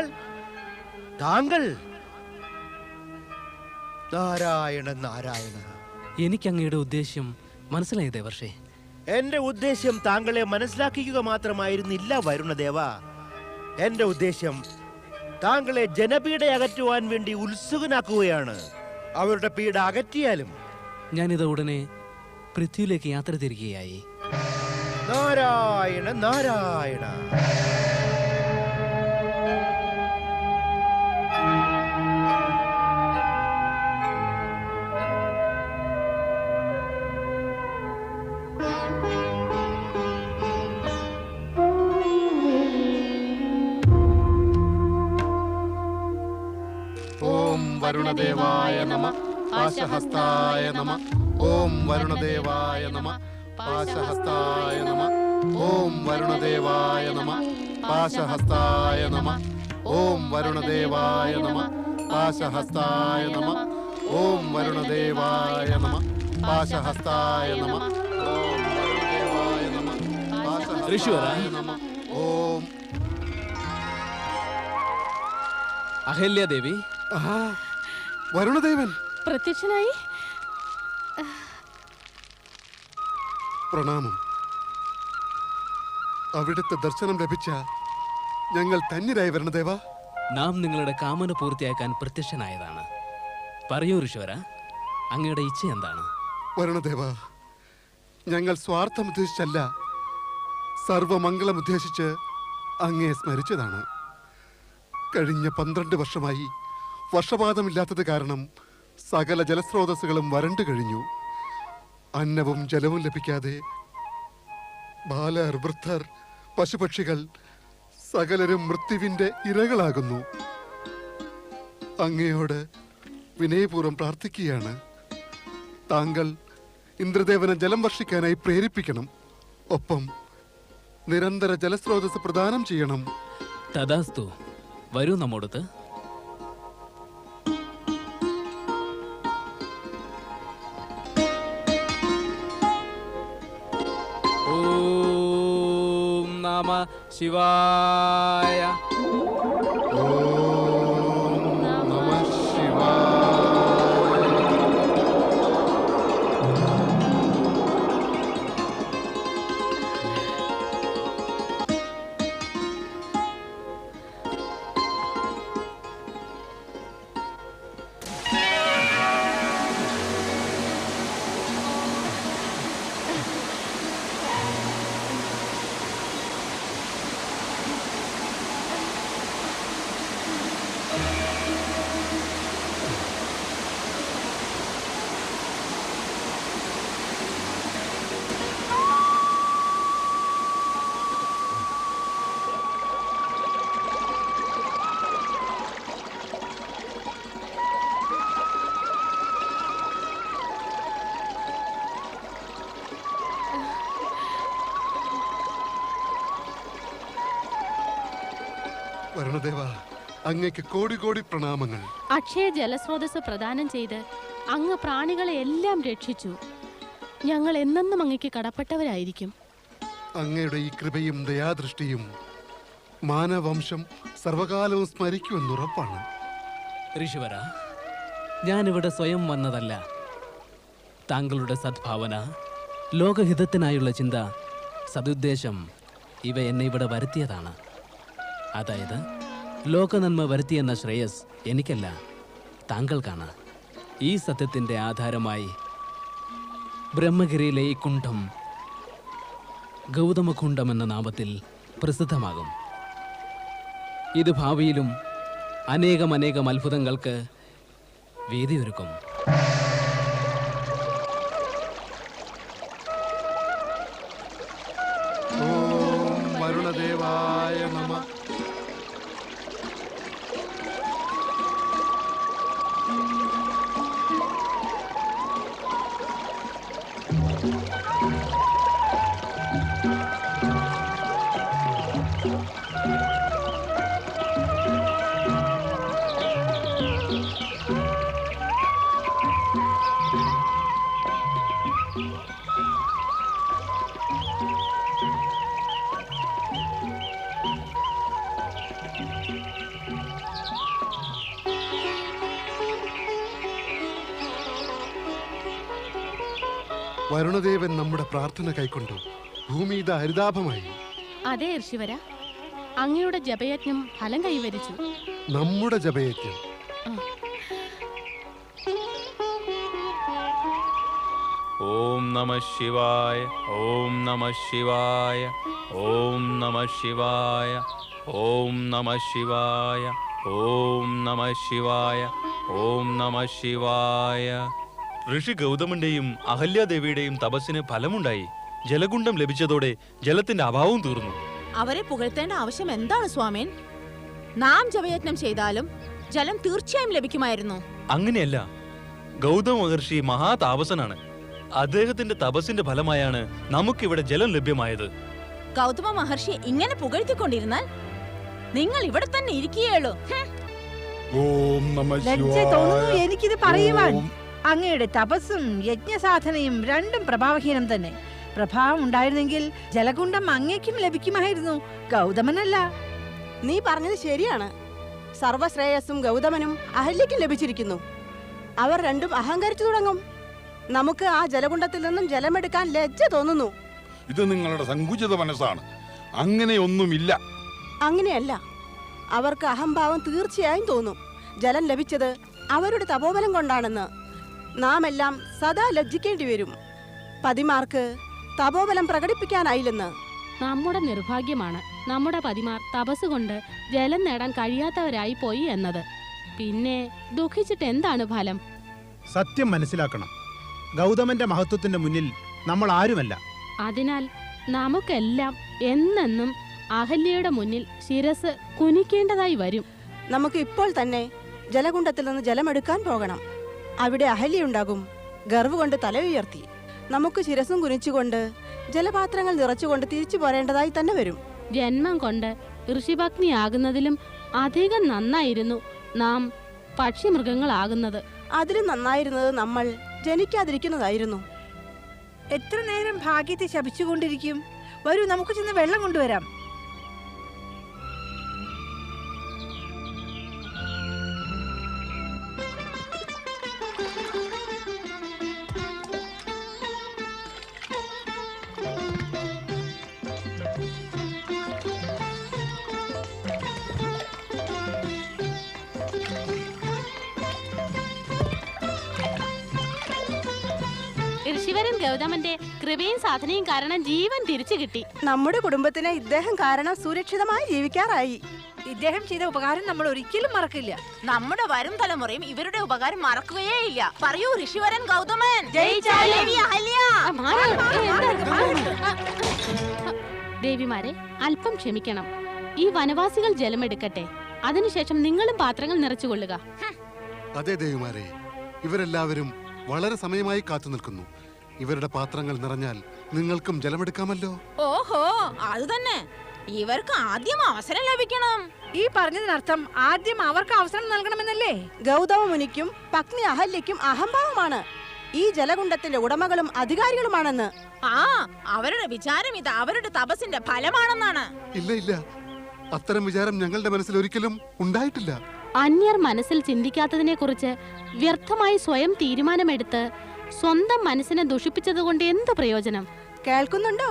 താങ്കൾ താങ്കൾ നാരായണ നാരായണ. എനിക്ക് അങ്ങയുടെ ഉദ്ദേശ്യം മനസ്സിലായി ദേവർഷേ. എന്റെ ഉദ്ദേശ്യം താങ്കളെ മനസ്സിലാക്കിക്കുക മാത്രമായിരുന്നില്ല വരുണദേവ. എന്റെ ഉദ്ദേശ്യം താങ്കളെ ജനപീഡ അകറ്റുവാൻ വേണ്ടി ഉത്സുകനാക്കുകയാണ്. അവരുടെ പീഡ അകറ്റിയാലും ഞാനിത് ഉടനെ പൃഥ്വിയിലേക്ക് യാത്ര തിരികെയായി. നാരായണ നാരായണ. ഓം വരുണദേവായ നമഃ പാശഹസ്തായ നമഃ. ഓം വരുണദേവായ നമഃ പാശഹസ്തായ നമഃ. ഓം വരുണദേവായ നമഃ പാശഹസ്തായ നമഃ. ഓം വരുണദേവായ നമഃ പാശഹസ്തായ നമഃ. ഓം വരുണദേവായ നമഃ പാശഹസ്തായ നമഃ. ഓം വരുണദേവായ നമഃ പാശഹസ്തായ നമഃ. ഓം അഹല്യാദേവി. വരുണദേവൻ പ്രത്യക്ഷനായി. പ്രണാമം. അവിടുത്തെ ദർശനം ലഭിച്ച ഞങ്ങൾ ധന്യരായി വരുണദേവ. നാം നിങ്ങളുടെ കാമന പൂർത്തിയാക്കാൻ പ്രത്യക്ഷനായതാണ്. പറയൂ ഋഷവര, അങ്ങയുടെ ഇച്ഛ എന്താണ്? വരുണദേവ, ഞങ്ങൾ സ്വാർത്ഥം ഉദ്ദേശിച്ചല്ല, സർവമംഗളം ഉദ്ദേശിച്ച് അങ്ങയെ സ്മരിച്ചതാണ്. കഴിഞ്ഞ 12 വർഷമായി വർഷപാതമില്ലാത്തത് കാരണം സകല ജലസ്രോതസ്സുകളും വരണ്ടു കഴിഞ്ഞു. അന്നവും ജലവും ലഭിക്കാതെ ബാലർ, വൃദ്ധർ, പശുപക്ഷികൾ സകലരും മൃത്യുവിന്റെ ഇരകളാകുന്നു. അങ്ങയോട് വിനയപൂർവ്വം പ്രാർത്ഥിക്കുകയാണ്. താങ്കൾ ഇന്ദ്രദേവനെ ജലം വർഷിക്കാനായി പ്രേരിപ്പിക്കണം. ഒപ്പം നിരന്തര ജലസ്രോതസ് പ്രദാനം ചെയ്യണം. തഥാസ്തു. വരൂ നമ്മോടത്ത്. ഓം നമഃ ശിവായ. ഓം നമഃ ശിവായ. വരുണദേവ, അങ്ങയ്ക്ക് കോടി കോടി പ്രണാമങ്ങൾ. അക്ഷയ ജലസ്രോതസ് പ്രദാനം ചെയ്ത് അങ്ങ് പ്രാണികളെ എല്ലാം രക്ഷിച്ചു. ഞങ്ങൾ എന്നെന്നും അങ്ങയ്ക്ക് കടപ്പെട്ടവരായിരിക്കും. അങ്ങയുടെ ഈ കൃപയും ദയാദൃഷ്ടിയും മാനവംശം സർവകാലവും സ്മരിക്കുമെന്നുറപ്പാണ്. ഋഷിവര, ഞാനിവിടെ സ്വയം വന്നതല്ല. താങ്കളുടെ സദ്ഭാവന, ലോകഹിതത്തിനായുള്ള ചിന്ത, സതുദ്ദേശം ഇവ എന്നെ ഇവിടെ വരുത്തിയതാണ്. അതായത് ലോകനന്മ വരുത്തിയെന്ന ശ്രേയസ് എനിക്കല്ല, താങ്കൾക്കാണ്. ഈ സത്യത്തിൻ്റെ ആധാരമായി ബ്രഹ്മഗിരിയിലെ ഈ കുണ്ഠം ഗൗതമകുണ്ഠം എന്ന നാമത്തിൽ പ്രസിദ്ധമാകും. ഇത് ഭാവിയിലും അനേകം അത്ഭുതങ്ങൾക്ക് വേദിയൊരുക്കും. ഓം വരുണദേവായ നമഃ. വരുണദേവൻ നമ്മുടെ പ്രാർത്ഥന കൈക്കൊണ്ടു. ഭൂമി ഇത് ഹരിതാഭമായി. അതെ ഋഷിവര, അങ്ങയുടെ ജപയജ്ഞം ഫലം കൈവരിച്ചു. നമ്മുടെ ജപയജ്ഞം. ഓം നമഃ ശിവായ, ഓം നമഃ ശിവായ, ഓം നമഃ ശിവായ, ഓം നമഃ ശിവായ, ഓം നമഃ ശിവായ, ഓം നമഃ ശിവായ. ഋഷി ഗൗതമന്റെയും അഹല്യാദേവിയുടെയും തപസ്സിന് ഫലമുണ്ടായി. ജലകുണ്ഡം ലഭിച്ചതോടെ ജലത്തിന്റെ അഭാവം തീർന്നു. അവരെ പുകഴ്ത്തേണ്ട ആവശ്യം എന്താണ് സ്വാമീൻ? നാം ജപയജ്ഞം ചെയ്താലും ജലം തീർച്ചയായും ലഭിക്കുമായിരുന്നു. അങ്ങനെയല്ല, ഗൗതമ മഹർഷി മഹാതാപസനാണ്. അദ്ദേഹത്തിന്റെ തപസ്സിന്റെ ഫലമായാണ് നമുക്കിവിടെ ജലം ലഭ്യമായത്. ഗൗതമ മഹർഷി ഇങ്ങനെ പുകഴ്ത്തിക്കൊണ്ടിരുന്നാൽ നിങ്ങൾ ഇവിടെ തന്നെ ഇരിക്കുകയുള്ളൂ. ഓം നമഃ ലജ്ജ തോന്നുന്നു എനിക്കിത് പറയുവാൻ. അങ്ങയുടെ തപസ്സും യജ്ഞസാധനയും രണ്ടും പ്രഭാവഹീനം തന്നെ. പ്രഭാവം ഉണ്ടായിരുന്നെങ്കിൽ ജലകുണ്ഡം അങ്ങേക്കും ലഭിക്കുമായിരുന്നു, ഗൗതമനല്ല. നീ പറഞ്ഞത് ശരിയാണ്. സർവശ്രേയസ്സും ഗൗതമനും അഹല്യയ്ക്കും ലഭിച്ചിരിക്കുന്നു. അവർ രണ്ടും അഹങ്കരിച്ചു തുടങ്ങും. നമുക്ക് ആ ജലകുണ്ടത്തിൽ നിന്നും ജലമെടുക്കാൻ ലജ്ജ തോന്നുന്നു. ഇത് നിങ്ങളുടെ സങ്കുചിത മനസ്സാണ്. അങ്ങനെയൊന്നുമില്ല. അങ്ങനെയല്ല, അവർക്ക് അഹംഭാവം തീർച്ചയായും തോന്നും. ജലം ലഭിച്ചത് അവരുടെ തപോബലം കൊണ്ടാണെന്ന്. നാം എല്ലാം സദാ ലജ്ജിക്കേണ്ടി വരും. പതിമാർക്ക് തപോബലം പ്രകടിപ്പിക്കാനായില്ലെന്ന്. നമ്മുടെ നിർഭാഗ്യമാണ് നമ്മുടെ പതിമാർ തപസ്സുകൊണ്ട് ജലം നേടാൻ കഴിയാത്തവരായി പോയി എന്നത്. പിന്നെ ദുഃഖിച്ചിട്ട് എന്താണ് ഫലം? സത്യം മനസ്സിലാക്കണം. ഗൗതമന്റെ മഹത്വത്തിന്റെ മുന്നിൽ നമ്മൾ ആരുമല്ല. അതിനാൽ നമുക്കെല്ലാം എന്നെന്നും അഹല്യയുടെ മുന്നിൽ ശിരസ് കുനിക്കേണ്ടതായി വരും. നമുക്ക് ഇപ്പോൾ തന്നെ ജലകുണ്ടത്തിൽ നിന്ന് ജലമെടുക്കാൻ പോകണം. അവിടെ അഹല്യയുണ്ടാകും. ഗർവ് കൊണ്ട് തല ഉയർത്തി നമുക്ക് ശിരസും കുനിച്ചുകൊണ്ട് ജലപാത്രങ്ങൾ നിറച്ചുകൊണ്ട് തിരിച്ചു പോരേണ്ടതായി തന്നെ വരും. ജന്മം കൊണ്ട് ഋഷിഭഗ്നിയാകുന്നതിലും അധികം നന്നായിരുന്നു നാം പക്ഷിമൃഗങ്ങളാകുന്നത്. അതിലും നന്നായിരുന്നത് നമ്മൾ ജനിക്കാതിരിക്കുന്നതായിരുന്നു. എത്ര നേരം ഭാഗ്യത്തെ ശപിച്ചുകൊണ്ടിരിക്കും? വരൂ, നമുക്ക് ചെന്ന് വെള്ളം കൊണ്ടുവരാം. ഋഷിവരൻ ഗൗതമന്റെ കൃപയും സാധനയും കാരണം ജീവൻ തിരിച്ചു കിട്ടി. നമ്മുടെ കുടുംബത്തിന് ഇദ്ദേഹം കാരണം സുരക്ഷിതമായി ജീവിക്കാറായി. ഇദ്ദേഹം ചെയ്ത ഉപകാരം നമ്മൾ ഒരിക്കലും മറക്കില്ല. നമ്മുടെ വരും തലമുറയും ഇവരുടെ ഉപകാരം മറക്കുകയേയില്ല. പറയൂ ഋഷിവരൻ ഗൗതമൻ. ദേവിമാരെ, അല്പം ക്ഷമിക്കണം. ഈ വനവാസികൾ ജലമെടുക്കട്ടെ. അതിനുശേഷം നിങ്ങളും പാത്രങ്ങൾ നിറച്ചുകൊള്ളുക. അതെ ദേവിമാരെ, ഇവരെല്ലാവരും വളരെ സമയമായി കാത്തു നിൽക്കുന്നു. ഇവരുടെ പാത്രങ്ങൾ നിറഞ്ഞാൽ നിങ്ങൾക്കും ജലമെടുക്കാമല്ലോ. ഓഹോ, അത് തന്നെ. ഇവർക്ക് ആദ്യം അവസരം ലഭിക്കണം. ഈ പറഞ്ഞതിനർത്ഥം ആദ്യം അവർക്ക് അവസരം നൽകണമെന്നല്ലേ? ഗൗതമ മുനിക്കും പത്നി അഹല്യയ്ക്കും അഹംഭാവമാണ്. ഈ ജലകുണ്ടത്തിന്റെ ഉടമകളും അധികാരികളുമാണെന്ന്. ആ, അവരുടെ വിചാരം ഇത് അവരുടെ തപസ്സിന്റെ ഫലമാണെന്നാണ്. ഇല്ല ഇല്ല, അത്തരം വിചാരം ഞങ്ങളുടെ മനസ്സിൽ ഒരിക്കലും ഉണ്ടായിട്ടില്ല. അന്യർ മനസ്സിൽ ചിന്തിക്കാത്തതിനെ കുറിച്ച് വ്യർത്ഥമായി സ്വയം തീരുമാനമെടുത്ത് സ്വന്തം മനസ്സിനെ ദുഷിപ്പിച്ചതുകൊണ്ട് എന്ത് പ്രയോജനം? കേൾക്കുന്നുണ്ടോ?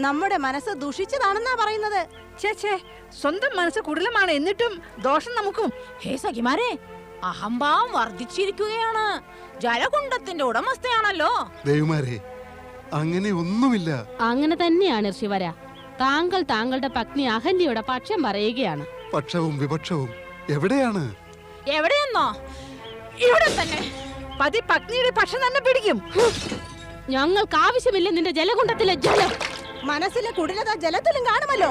നമ്മുടെ മനസ്സ് ദുഷിച്ചതാണെന്നാ പറയുന്നത്. ഛേ, സ്വന്തം മനസ്സ് കുടിലമാണ്, എന്നിട്ടും ദോഷം നമുക്കും. ഹേ സഖിമാരെ, അഹംഭാവം വർദ്ധിച്ചിരിക്കുകയാണ്. ജലകുണ്ടത്തിന്റെ ഉടമസ്ഥയാണല്ലോ. ദേവിമാരെ, അങ്ങനെ ഒന്നുമില്ല. അങ്ങനെ തന്നെയാണ് ഋഷിവര. താങ്കൾ താങ്കളുടെ പത്നി അഹല്യയുടെ പക്ഷം പറയുകയാണ്. പക്ഷവും വിപക്ഷവും എവിടെയാണ്? എവിടെയെന്നോ? ഇവിടെ തന്നെ. പതി പത്നിയുടെ പക്ഷം തന്നെ പിടിക്കും. ഞങ്ങൾക്ക് ആവശ്യമില്ല നിന്റെ ജലകുണ്ടത്തിലെ ജലം. മനസ്സിലെ കുടിലത ജലത്തിലും കാണുമല്ലോ.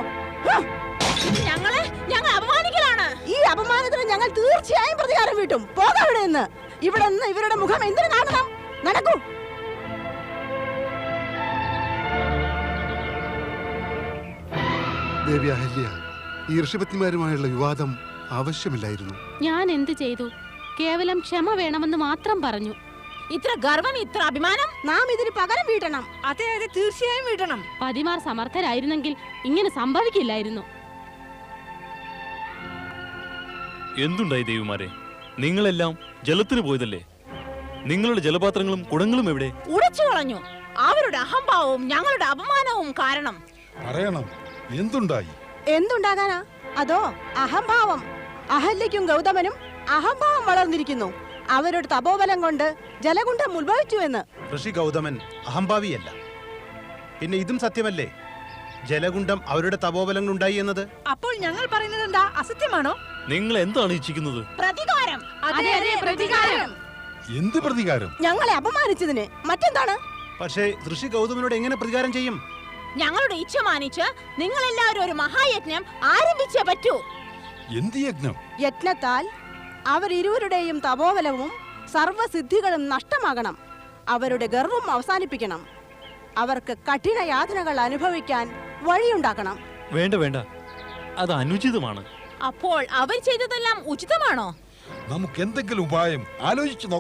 ഞങ്ങൾ അപമാനിക്കലാണ്. ഈ അപമാനത്തിന് ഞങ്ങൾ തീർച്ചയായും പ്രതികാരം വീട്ടും. പോകാം ഇവിടെ നിന്ന്. ഇവിടെ നിന്ന് ഇവരുടെ മുഖം എന്തിനു കാണണം? നടക്കൂ. ദേവി അഹല്യ, ഈ ഋഷിപത്നിമാരുമായുള്ള വിവാദം ആവശ്യമില്ലായിരുന്നു. ഞാൻ എന്ത് ചെയ്തു? കേവലം ക്ഷമ വേണമെന്ന് മാത്രം പറഞ്ഞു. ഇത്ര ഗർവം, ഇത്ര അഭിമാനം. നാം ഇതിന് പകരം വീട്ടണം. അതെ, തീർച്ചയായും വീട്ടണം. പതിമാർ സമർത്ഥരായിരുന്നെങ്കിൽ ഇങ്ങനെ സംഭവിക്കില്ലായിരുന്നു. എന്തുണ്ടായി ദേവിമാരെ? നിങ്ങളെല്ലാം ജലത്തിന് പോയതല്ലേ? നിങ്ങളുടെ ജലപാത്രങ്ങളും കുടങ്ങളും എവിടെ? ഉടച്ചു കളഞ്ഞു. അവരുടെ അഹംഭാവവും ഞങ്ങളുടെ അപമാനവും കാരണം. പറയണം, എന്തുണ്ടായി? എന്തുണ്ടാകാനാ? അതോ അഹംഭാവം. അഹല്യയ്ക്കും ഗൗതമനും അഹംഭാവം വളർന്നിരിക്കുന്നു. അവരുടെ തപോബലം കൊണ്ട് ജലകുണ്ഠം ഉത്ഭവിച്ചു എന്ന്. ഋഷി ഗൗതമൻ അഹംഭാവിയല്ല. പിന്നെ ഇതും സത്യമല്ലേ, ജലകുണ്ഠം അവരുടെ തപോബലങ്ങൾ ഉണ്ടായി എന്നത്? അപ്പോൾ ഞങ്ങൾ പറയുന്നത് എന്താ, അസത്യമാണോ? നിങ്ങൾ എന്താണ് ഇച്ഛിക്കുന്നത്? പ്രതികാരം. പ്രതികാരം. എന്ത് പ്രതികാരം? ഞങ്ങളെ അപമാനിച്ചതിന് മറ്റെന്താണ്? പക്ഷേ ഋഷി ഗൗതമനോട് എങ്ങനെ പ്രതികാരം ചെയ്യും? ഞങ്ങളുടെ ഇച്ഛ മാനിച്ച് നിങ്ങളെല്ലാവരും ഒരു മഹായജ്ഞം ആരംഭിച്ചേ പറ്റൂ. എന്ത് യജ്ഞം? യജ്ഞത്താൽ അവരിരുവരുടെയും തപോബലവും സർവസിദ്ധികളും നഷ്ടമാകണം. അവരുടെ ഗർവം അവസാനിപ്പിക്കണം. അവർക്ക് കഠിന യാതനകൾ അനുഭവിക്കാൻ വഴിയുണ്ടാക്കണം. വേണ്ട വേണ്ട, അത് അനുചിതമാണ്. അപ്പോൾ അവർ ചെയ്തതെല്ലാം ഉചിതമാണോ? നമുക്ക് എന്തെങ്കിലും ഉപായം ആലോചിച്ചു നോക്കാം.